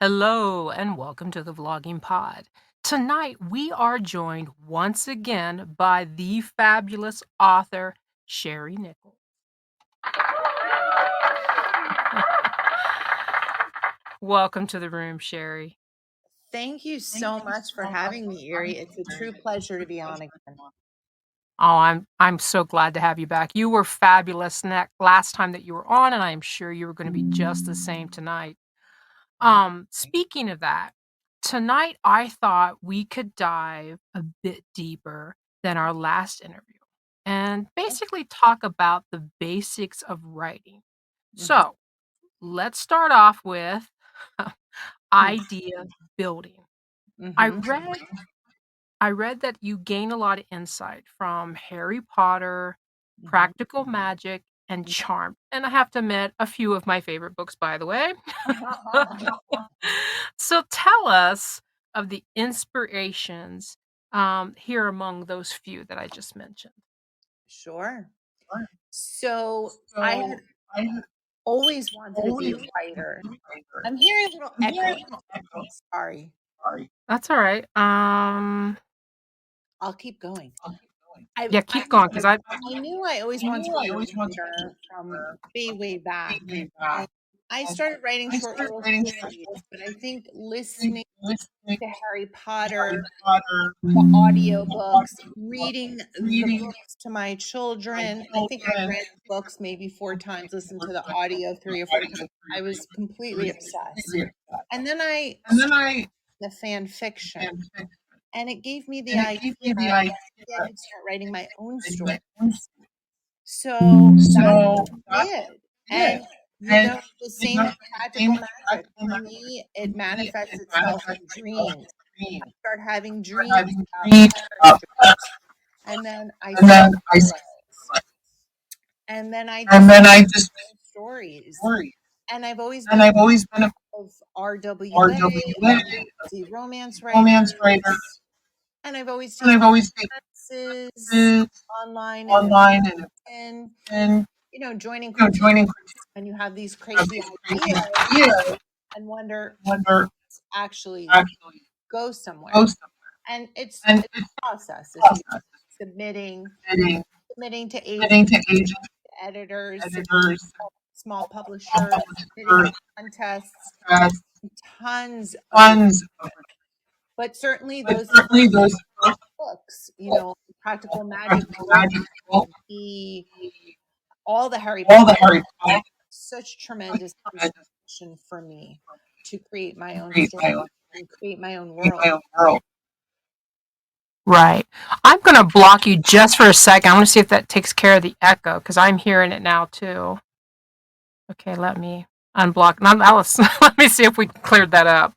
Hello and welcome to the Vlogging Pod. Tonight we are joined once again by the fabulous author, Shari Nichols. Welcome to the room, Shari. Thank you so much for having me, Erie. It's a true pleasure to be on again. Oh, I'm so glad to have you back. You were fabulous last time that you were on, and I'm sure you were going to be just the same tonight. Speaking of that, tonight I thought we could dive a bit deeper than our last interview and basically talk about the basics of writing. So let's start off with idea building. I Mm-hmm. read I read that you gain a lot of insight from Harry Potter, Mm-hmm. Practical Magic, and Charmed. And I have to admit, a few of my favorite books, by the way. So tell us of the inspirations here among those few that I just mentioned. Sure. So I had always wanted to be a writer. I'm hearing a little echo. Sorry. That's all right. I'll keep going. Yeah, keep going because I knew I always wanted to be a writer from way back. And I started writing short little stories, but I think listening to Harry Potter, the audiobooks, reading the books to my children. I think I read books maybe 4 times, listened to the audio 3 or 4 times. I was completely obsessed. And then I started the fan fiction, and it gave me the idea that maybe I could start writing my own story. So that's what I did. And the same with practical magic. For me, it manifests itself in dreams. I start having dreams about characters, and then I see those, and then I just write stories. And I've always been a fan of RWA, the romance writers, and I've always taken classes online and in joining critique and you have these crazy ideas and wonder actually go somewhere. And it's a process. It's submitting to agents, editors, small publishers, submitting to contests, tons of but certainly those books, Practical Magic, the all the Harry Potter, such tremendous inspiration for me to create my own story and create my own world. right. I'm going to block you just for a second. I want to see if that takes care of the echo because I'm hearing it now too. Okay, let me unblock. Let me see if we cleared that up.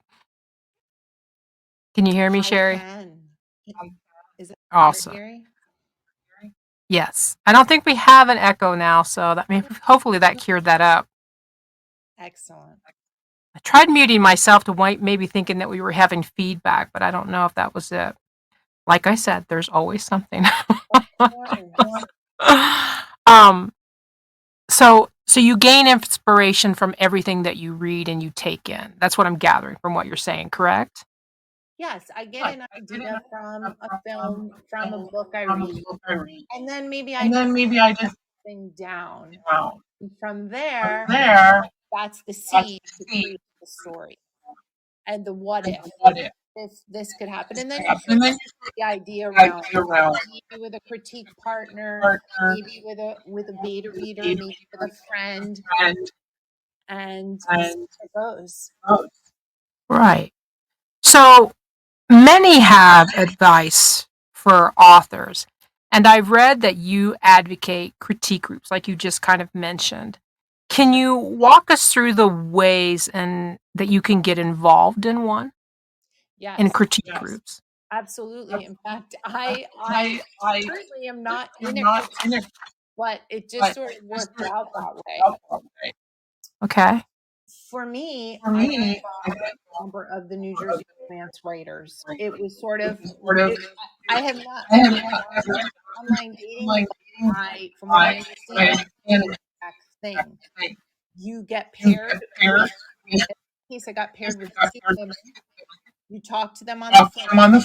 Can you hear me, I Shari? can. Is it Awesome. Gary? Yes. I don't think we have an echo now, so hopefully that cured that up. Excellent. I tried muting myself to maybe thinking that we were having feedback, but I don't know if that was it. Like I said, there's always something. um, so you gain inspiration from everything that you read and you take in. That's what I'm gathering from what you're saying, correct? Yes, I get an idea from a film, from a book I read, and then maybe I just write something down. And from there, that's the seed to create the story and the what if this could happen. And then you sort of the idea around maybe with a critique partner, maybe with a beta reader, maybe with a friend, and see how it goes. Right. So many have advice for authors, and I've read that you advocate critique groups, like you just kind of mentioned. Can you walk us through the ways and that you can get involved in one in Yes, critique groups? absolutely. In fact, I currently am not in a critique, but it just sort of worked out that way. Okay. For me, I got a number of the New Jersey romance writers. It was sort of I have not ever done online dating, but from what I understand, it's the exact thing. You get paired with case I got paired with two women. You talk to them on the phone.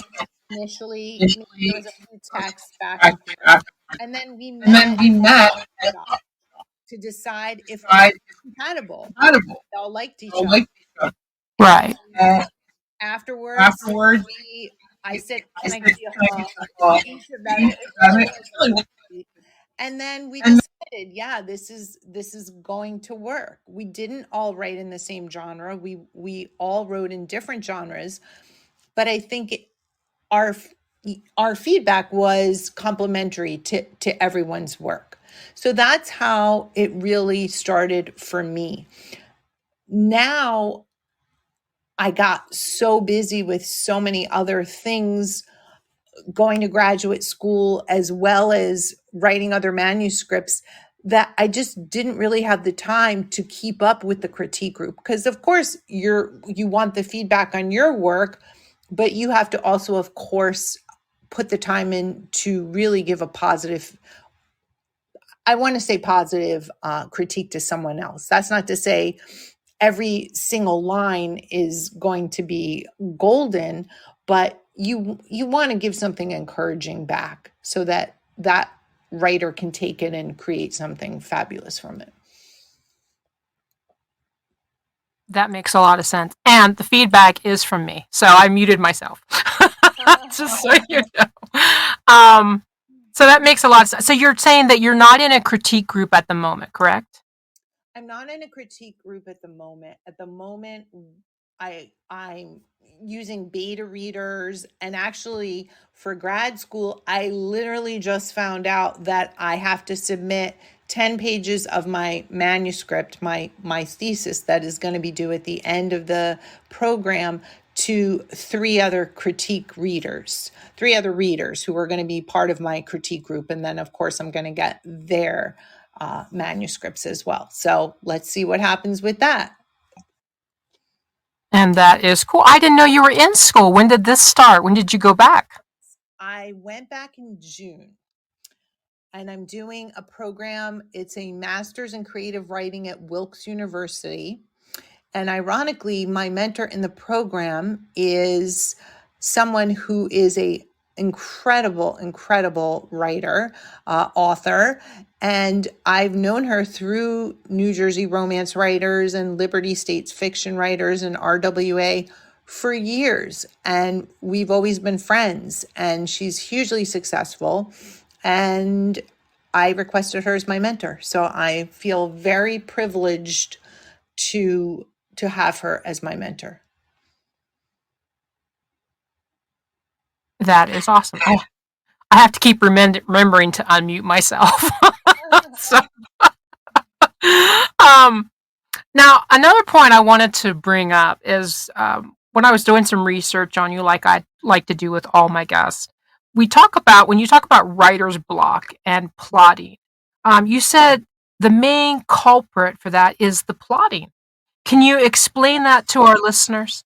Initially, maybe there was a few texts back and forth. And then we met to decide if we were compatible. They all liked each other. Right. Afterwards, I said, "Can I give you a hug?" Each of them. It really was sweet. And then we decided, yeah, this is going to work. We didn't all write in the same genre. We all wrote in different genres, but I think our feedback was complementary to everyone's work. So that's how it really started for me. Now I got so busy with so many other things, going to graduate school as well as writing other manuscripts, that I just didn't really have the time to keep up with the critique group. Because of course you want the feedback on your work, but you have to also, of course, put the time in to really give a positive, I want to say positive critique to someone else. That's not to say every single line is going to be golden, but you want to give something encouraging back so that that writer can take it and create something fabulous from it. That makes a lot of sense. And the feedback is from me. So I muted myself. Just so you know. So that makes a lot of sense. So you're saying that you're not in a critique group at the moment, correct? I'm not in a critique group at the moment. At the moment, I'm using beta readers, and actually for grad school, I literally just found out that I have to submit 10 pages of my manuscript, my thesis that is going to be due at the end of the program, to three other readers who are going to be part of my critique group. And then, of course, I'm going to get their manuscripts as well. So let's see what happens with that. And that is cool. I didn't know you were in school. When did this start? When did you go back? I went back in June, and I'm doing a program. It's a master's in creative writing at Wilkes University. And ironically, my mentor in the program is someone who is a incredible writer, author. And I've known her through New Jersey romance writers and Liberty States fiction writers and RWA for years. And we've always been friends. And she's hugely successful. And I requested her as my mentor. So I feel very privileged to have her as my mentor. That is awesome. I have to keep remembering to unmute myself. So, now, another point I wanted to bring up is when I was doing some research on you, like I like to do with all my guests, when you talk about writer's block and plotting, you said the main culprit for that is the plotting. Can you explain that to our listeners?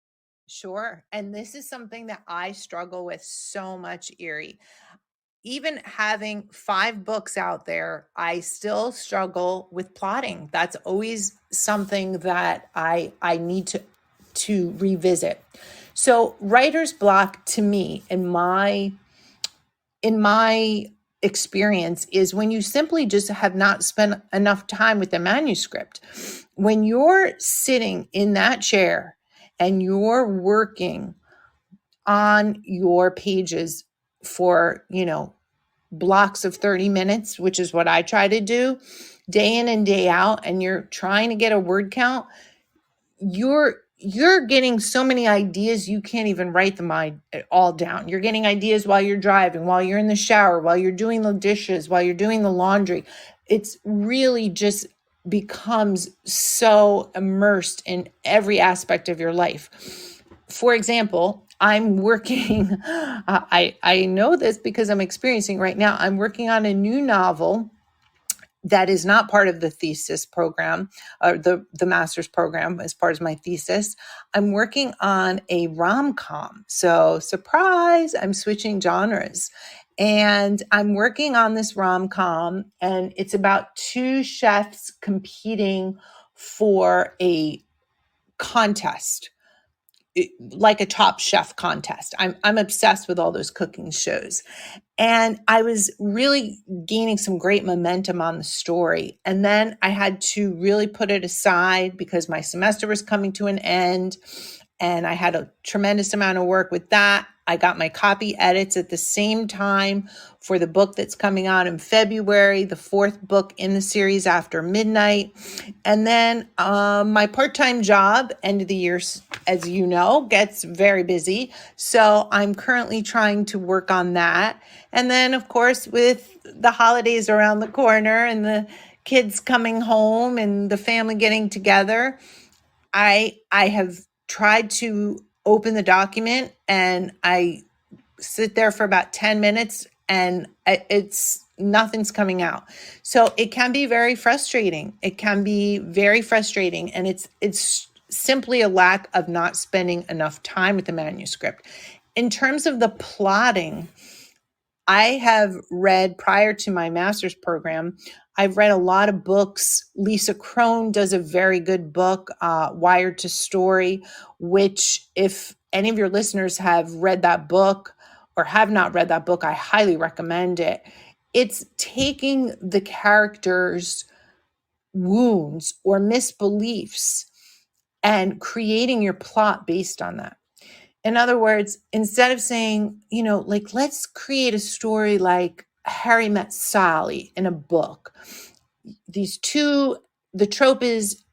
Sure. And this is something that I struggle with so much, Erie. Even having 5 books out there, I still struggle with plotting. That's always something that I need to revisit. So writer's block, to me, in my experience, is when you simply just have not spent enough time with the manuscript. When you're sitting in that chair and you're working on your pages for, blocks of 30 minutes, which is what I try to do day in and day out, and you're trying to get a word count, you're getting so many ideas you can't even write them all down. You're getting ideas while you're driving, while you're in the shower, while you're doing the dishes, while you're doing the laundry. It's really just becomes so immersed in every aspect of your life. For example, I'm working, I know this because I'm experiencing right now, I'm working on a new novel that is not part of the thesis program, or the master's program as part of my thesis. I'm working on a rom-com. So surprise, I'm switching genres. And I'm working on this rom-com, and it's about 2 chefs competing for a contest, like a Top Chef contest. I'm obsessed with all those cooking shows. And I was really gaining some great momentum on the story. And then I had to really put it aside because my semester was coming to an end and I had a tremendous amount of work with that. I got my copy edits at the same time for the book that's coming out in February, the fourth book in the series, After Midnight. And then my part-time job, end of the year, as you know, gets very busy. So I'm currently trying to work on that. And then, of course, with the holidays around the corner and the kids coming home and the family getting together, I have tried to open the document and I sit there for about 10 minutes and it's nothing's coming out. So it can be very frustrating. It can be very frustrating. And it's simply a lack of not spending enough time with the manuscript. In terms of the plotting, I have read, prior to my master's program, I've read a lot of books. Lisa Crone does a very good book, Wired to Story, which if any of your listeners have read that book or have not read that book, I highly recommend it. It's taking the characters' wounds or misbeliefs and creating your plot based on that. In other words, instead of saying, like, let's create a story like Harry met Sally in a book. The trope is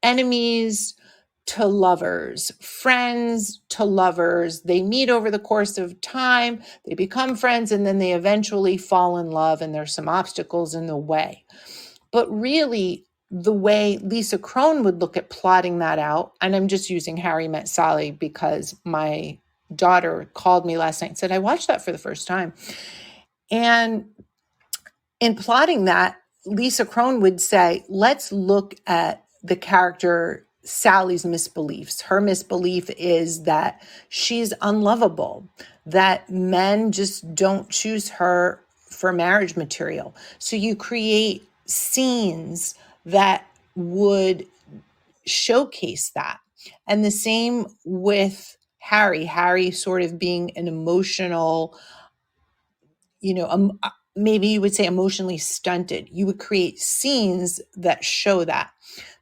enemies to lovers, friends to lovers. They meet over the course of time, they become friends, and then they eventually fall in love, and there's some obstacles in the way. But really, the way Lisa Crone would look at plotting that out, and I'm just using Harry Met Sally because my daughter called me last night and said, I watched that for the first time. And in plotting that, Lisa Crone would say, let's look at the character Sally's misbeliefs. Her misbelief is that she's unlovable, that men just don't choose her for marriage material. So you create scenes that would showcase that. And the same with Harry sort of being an emotional, maybe you would say emotionally stunted. You would create scenes that show that.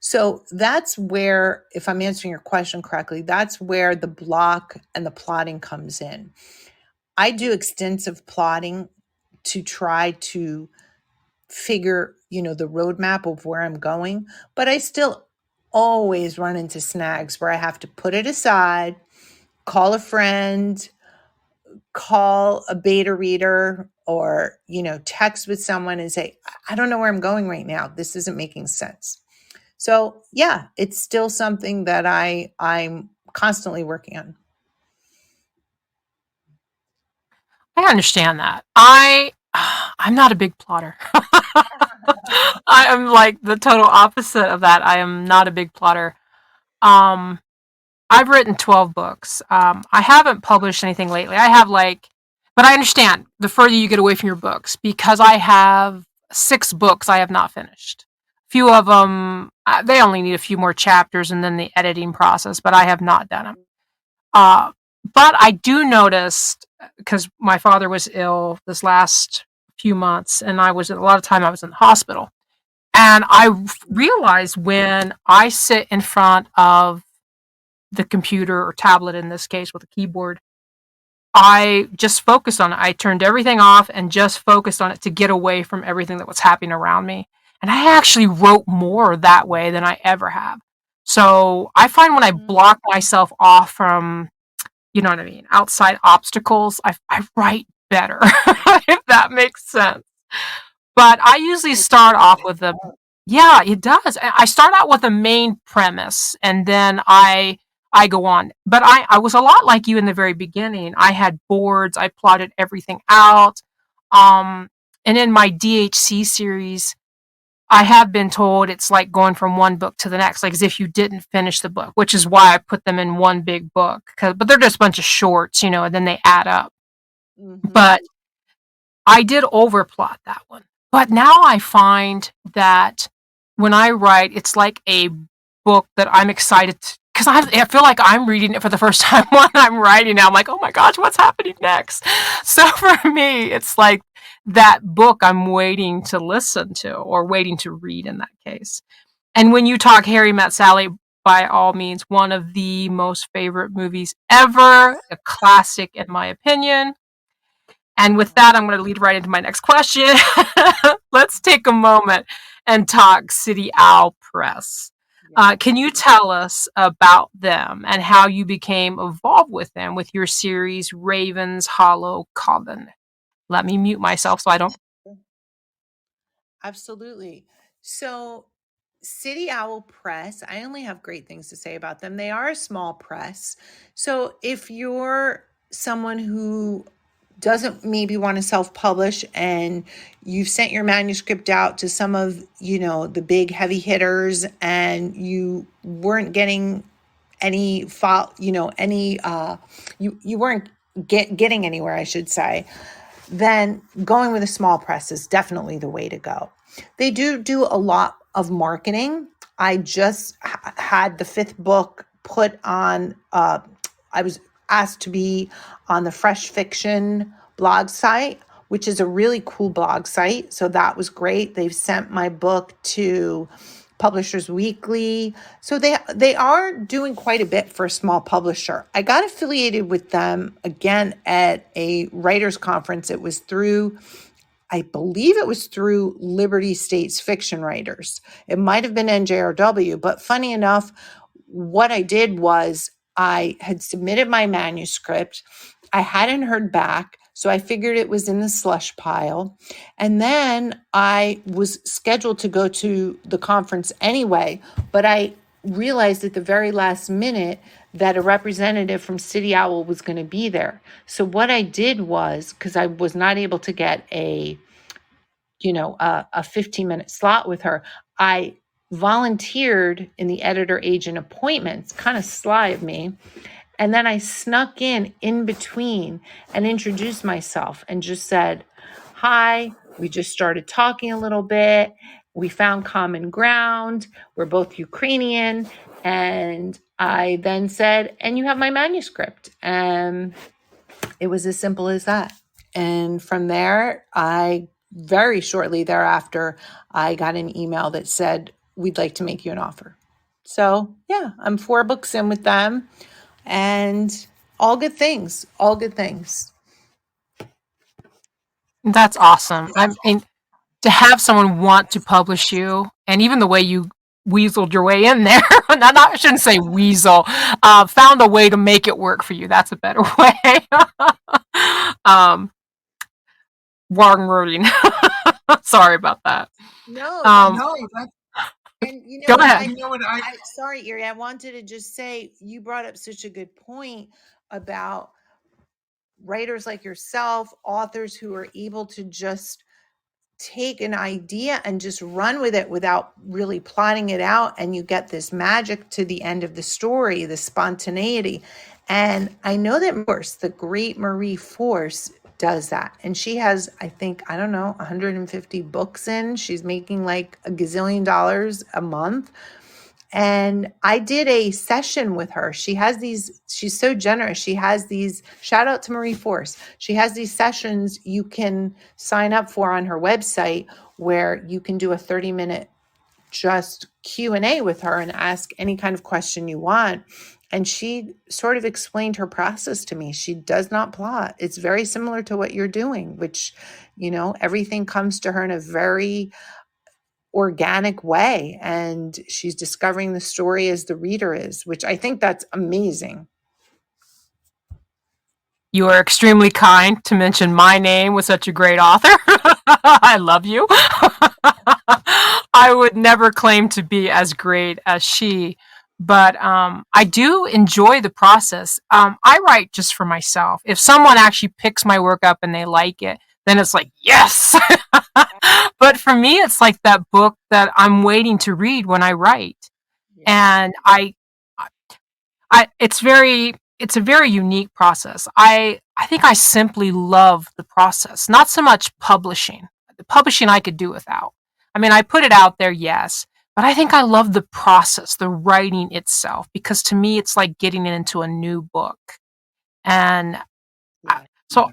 So that's where, if I'm answering your question correctly, that's where the block and the plotting comes in. I do extensive plotting to try to figure, the roadmap of where I'm going, but I still always run into snags where I have to put it aside, call a friend, call a beta reader, or, text with someone and say, I don't know where I'm going right now. This isn't making sense. So yeah, it's still something that I'm constantly working on. I understand that. I'm not a big plotter. I am like the total opposite of that. I am not a big plotter. Um, I've written 12 books. I haven't published anything lately. But I understand the further you get away from your books, because I have 6 books I have not finished. A few of them, they only need a few more chapters and then the editing process, but I have not done them. But I do notice, because my father was ill this last few months, and a lot of time I was in the hospital. And I realized when I sit in front of the computer or tablet, in this case with a keyboard, I just focused on it. I turned everything off and just focused on it to get away from everything that was happening around me. And I actually wrote more that way than I ever have. So I find when I block myself off from, outside obstacles, I write better, if that makes sense. But I usually start off with yeah, it does. I start out with a main premise and then I go on. But I was a lot like you in the very beginning. I had boards, I plotted everything out. And in my DHC series, I have been told it's like going from one book to the next, like as if you didn't finish the book, which is why I put them in one big book. But they're just a bunch of shorts, and then they add up. Mm-hmm. But I did overplot that one. But now I find that when I write, it's like a book that I'm excited because I feel like I'm reading it for the first time when I'm writing it. I'm like, oh my gosh, what's happening next? So for me, it's like that book I'm waiting to listen to or waiting to read in that case. And when you talk Harry Met Sally, by all means, one of the most favorite movies ever, a classic in my opinion. And with that, I'm going to lead right into my next question. Let's take a moment and talk City Owl Press. Yes. Can you tell us about them and how you became involved with them with your series Raven's Hollow Coven? Let me mute myself so I don't. Absolutely. So, City Owl Press, I only have great things to say about them. They are a small press. So, if you're someone who doesn't maybe want to self-publish and you've sent your manuscript out to some of, the big heavy hitters and you weren't getting any file, any you weren't getting anywhere, I should say, then going with a small press is definitely the way to go. They do a lot of marketing. I just had the fifth book put on, I was asked to be on the Fresh Fiction blog site, which is a really cool blog site. So that was great. They've sent my book to Publishers Weekly. So they are doing quite a bit for a small publisher. I got affiliated with them again at a writers conference. It was through, I believe it was through Liberty States Fiction Writers. It might have been NJRW, but funny enough, what I did was I had submitted my manuscript. I hadn't heard back, so I figured it was in the slush pile. And then I was scheduled to go to the conference anyway, but I realized at the very last minute that a representative from City Owl was going to be there. So what I did was, because I was not able to get a 15-minute slot with her, I volunteered in the editor agent appointments, kind of sly of me. And then I snuck in between and introduced myself and just said, hi, we just started talking a little bit. We found common ground. We're both Ukrainian. And I then said, and you have my manuscript. And it was as simple as that. And from there, very shortly thereafter, I got an email that said, we'd like to make you an offer. So yeah, I'm 4 books in with them and all good things, all good things. That's awesome. I mean, to have someone want to publish you, and even the way you weaseled your way in there. I shouldn't say weasel. Found a way to make it work for you. That's a better way. um, Wrong wording. Sorry about that. No, and Go ahead. sorry, Erie, I wanted to just say, you brought up such a good point about writers like yourself, authors who are able to just take an idea and just run with it without really plotting it out, and you get this magic to the end of the story, the spontaneity. And I know that Force, the great Marie Force, does that. And she has, I think, I don't know, 150 books in. She's making like $1 gazillion a month. And I did a session with her. She has these, she's so generous. She has these, shout out to Marie Force. She has these sessions you can sign up for on her website where you can do a 30-minute just Q&A with her and ask any kind of question you want. And she sort of explained her process to me. She does not plot. It's very similar to what you're doing, which, everything comes to her in a very organic way, and she's discovering the story as the reader is, which I think that's amazing. You are extremely kind to mention my name with such a great author. I love you. I would never claim to be as great as she, but I do enjoy the process. I write just for myself. If someone actually picks my work up and they like it, then it's like, yes. But for me, it's like that book that I'm waiting to read when I write. And it's a very unique process. I think I simply love the process, not so much publishing. The publishing I could do without. I mean, I put it out there, yes, But I think I love the process, the writing itself, because to me, it's like getting into a new book. And Yeah. so,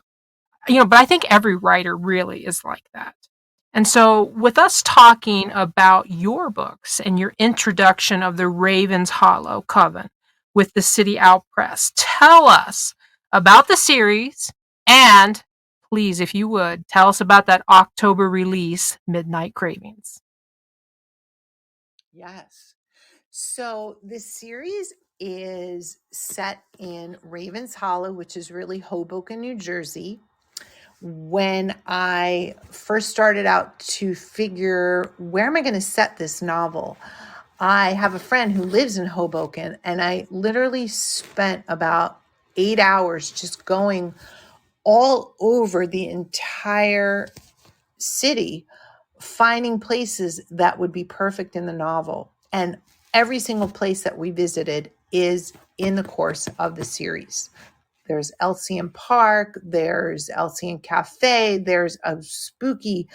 but I think every writer really is like that. And so, with us talking about your books and your introduction of the Ravens Hollow Coven with the City Owl Press, tell us about the series and please, if you would, tell us about that October release, Midnight Cravings. Yes. So this series is set in Ravens Hollow, which is really Hoboken, New Jersey. When I first started out to figure where am I going to set this novel, I have a friend who lives in Hoboken, and I literally spent about 8 hours just going all over the entire city, finding places that would be perfect in the novel. And every single place that we visited is in the course of the series. There's Elsian Park, there's Elsian Cafe, there's a spooky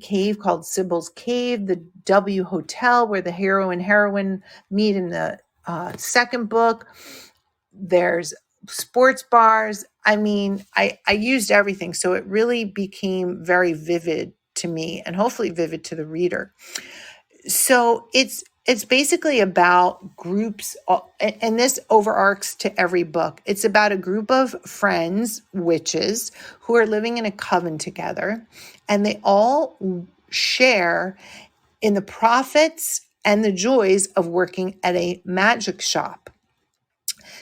cave called Sybil's Cave, the W Hotel where the hero and heroine meet in the second book. There's sports bars. I mean, I used everything. So it really became very vivid to me and hopefully vivid to the reader. So it's basically about groups, and this overarches to every book. It's about a group of friends, witches, who are living in a coven together, and they all share in the profits and the joys of working at a magic shop.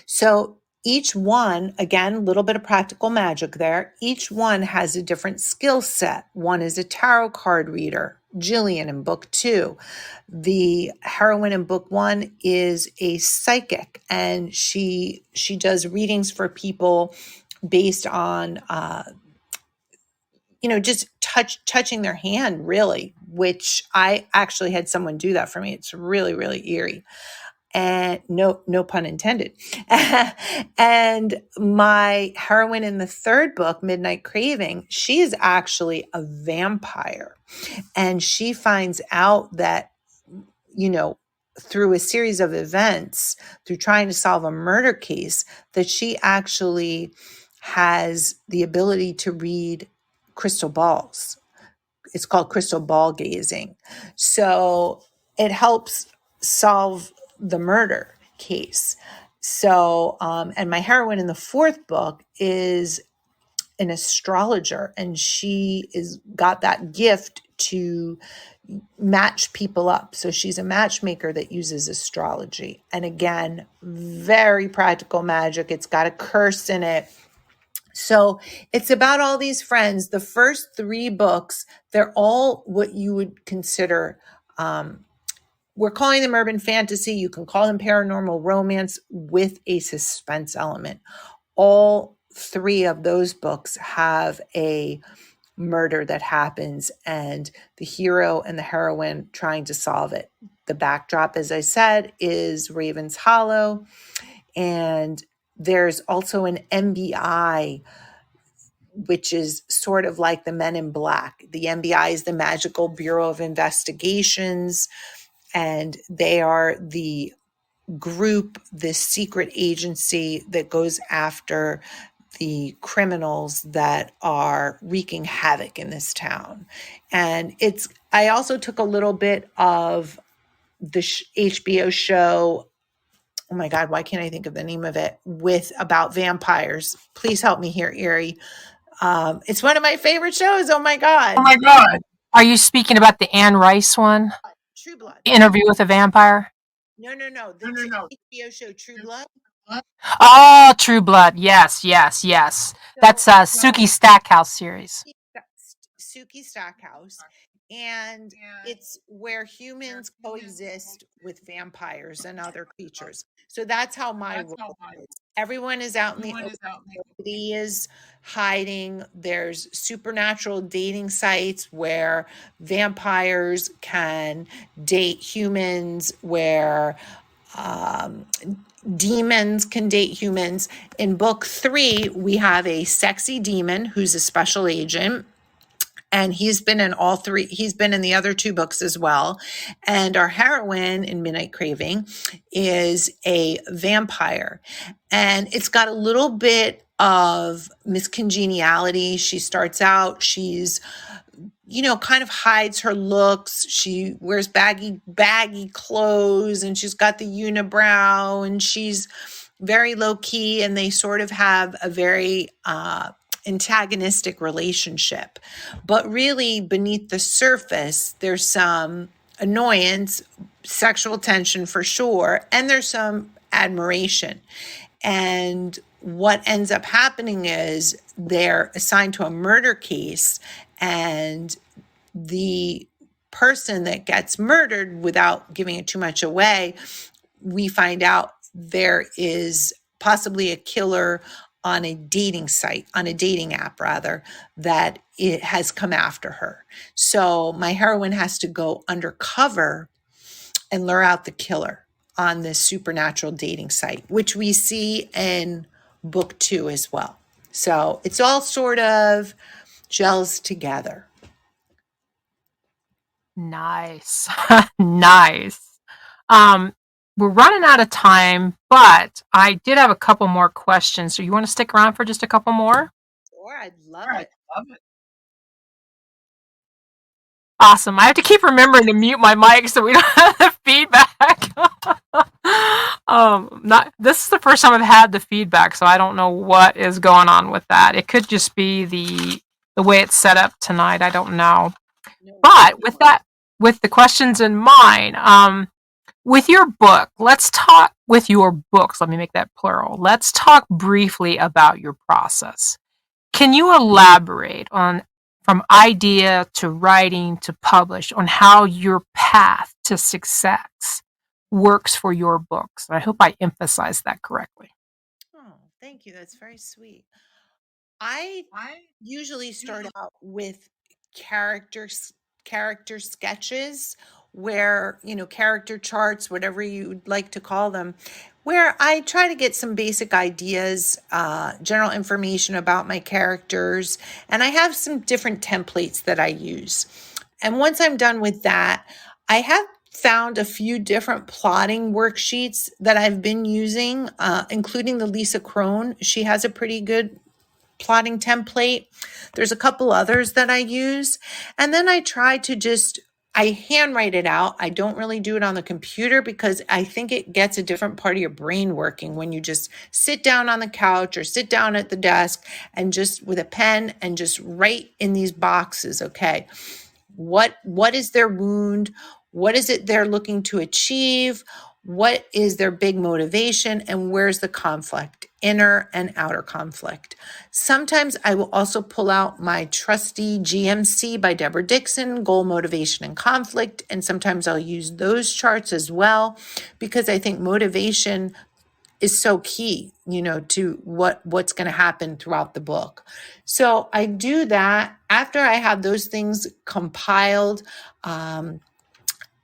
So each one, again, a little bit of practical magic there. Each one has a different skill set. One is a tarot card reader, Jillian in book 2. The heroine in book 1 is a psychic, and she does readings for people based on just touching their hand, really, which I actually had someone do that for me. It's really, really eerie. And no pun intended. And my heroine in the third book, Midnight Craving, she is actually a vampire. And she finds out that, through a series of events, through trying to solve a murder case, that she actually has the ability to read crystal balls. It's called crystal ball gazing. So it helps solve the murder case. So, and my heroine in the fourth book is an astrologer, and she is got that gift to match people up. So she's a matchmaker that uses astrology. And again, very practical magic. It's got a curse in it. So it's about all these friends. The first 3 books, they're all what you would consider, we're calling them urban fantasy. You can call them paranormal romance with a suspense element. All 3 of those books have a murder that happens and the hero and the heroine trying to solve it. The backdrop, as I said, is Ravens Hollow. And there's also an MBI, which is sort of like the Men in Black. The MBI is the Magical Bureau of Investigations, and they are the group, this secret agency that goes after the criminals that are wreaking havoc in this town. And I also took a little bit of the HBO show. Oh my God, why can't I think of the name of it? About vampires. Please help me here, Erie. It's one of my favorite shows. Oh my God. Oh my God. Are you speaking about the Anne Rice one? True Blood. Interview with a Vampire? No. The HBO show True Blood. Oh, True Blood. Yes. That's Suki Stackhouse series. Suki Stackhouse. And it's where humans coexist with vampires and other creatures. So that's how my world is. Everyone is out in the open. Nobody is hiding. There's supernatural dating sites where vampires can date humans, where demons can date humans. In book 3, we have a sexy demon who's a special agent, and he's been in all three. He's been in the other two books as well. And our heroine in Midnight Craving is a vampire, and it's got a little bit of miscongeniality. She starts out, she's kind of hides her looks. She wears baggy clothes, and she's got the unibrow, and she's very low key, and they sort of have a very antagonistic relationship. But really, beneath the surface, there's some annoyance, sexual tension for sure, and there's some admiration. And what ends up happening is they're assigned to a murder case, and the person that gets murdered, without giving it too much away, we find out there is possibly a killer on a dating site, on a dating app rather, that it has come after her. So my heroine has to go undercover and lure out the killer on this supernatural dating site, which we see in book 2 as well. So it's all sort of gels together. Nice. Nice. We're running out of time, but I did have a couple more questions. So you want to stick around for just a couple more? Sure, I'd love it. Awesome. I have to keep remembering to mute my mic so we don't have the feedback. This is the first time I've had the feedback, so I don't know what is going on with that. It could just be the way it's set up tonight. I don't know. But with the questions in mind, with your book, let's talk with your books. Let me make that plural. Let's talk briefly about your process. Can you elaborate on, from idea to writing to publish, on how your path to success works for your books? I hope I emphasized that correctly. Oh, thank you. That's very sweet. I usually start out with character sketches, where character charts, whatever you'd like to call them, where I try to get some basic ideas, general information about my characters, and I have some different templates that I use. And once I'm done with that, I have found a few different plotting worksheets that I've been using, including the Lisa Crone. She has a pretty good plotting template. There's a couple others that I use. And then I try to I handwrite it out. I don't really do it on the computer because I think it gets a different part of your brain working when you just sit down on the couch or sit down at the desk and just with a pen and just write in these boxes. Okay, what is their wound? What is it they're looking to achieve? What is their big motivation, and where's the conflict, inner and outer conflict? Sometimes I will also pull out my trusty GMC by Deborah Dixon, Goal, Motivation, and Conflict, and sometimes I'll use those charts as well, because I think motivation is so key, to what's going to happen throughout the book. So I do that. After I have those things compiled,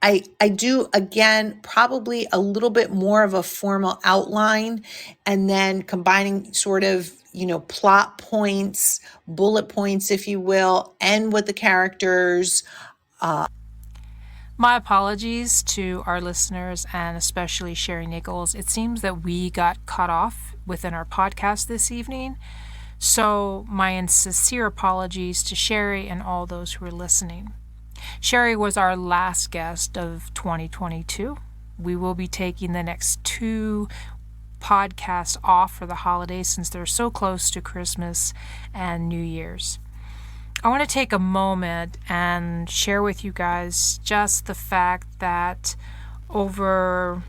I do, again, probably a little bit more of a formal outline, and then combining sort of, plot points, bullet points, if you will, and with the characters. My apologies to our listeners, and especially Shari Nichols. It seems that we got cut off within our podcast this evening. So my sincere apologies to Shari and all those who are listening. Shari was our last guest of 2022. We will be taking the next 2 podcasts off for the holidays since they're so close to Christmas and New Year's. I want to take a moment and share with you guys just the fact that over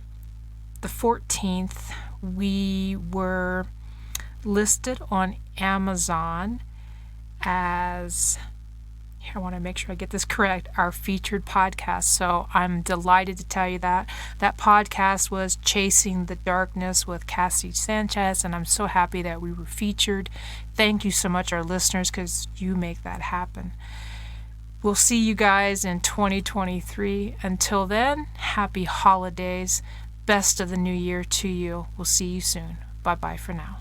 the 14th, we were listed on Amazon as, I want to make sure I get this correct, our featured podcast. So I'm delighted to tell you that podcast was Chasing the Darkness with Cassie Sanchez, and I'm so happy that we were featured. Thank you so much, our listeners, because you make that happen. We'll see you guys in 2023. Until then, happy holidays. Best of the new year to you. We'll see you soon. Bye-bye for now.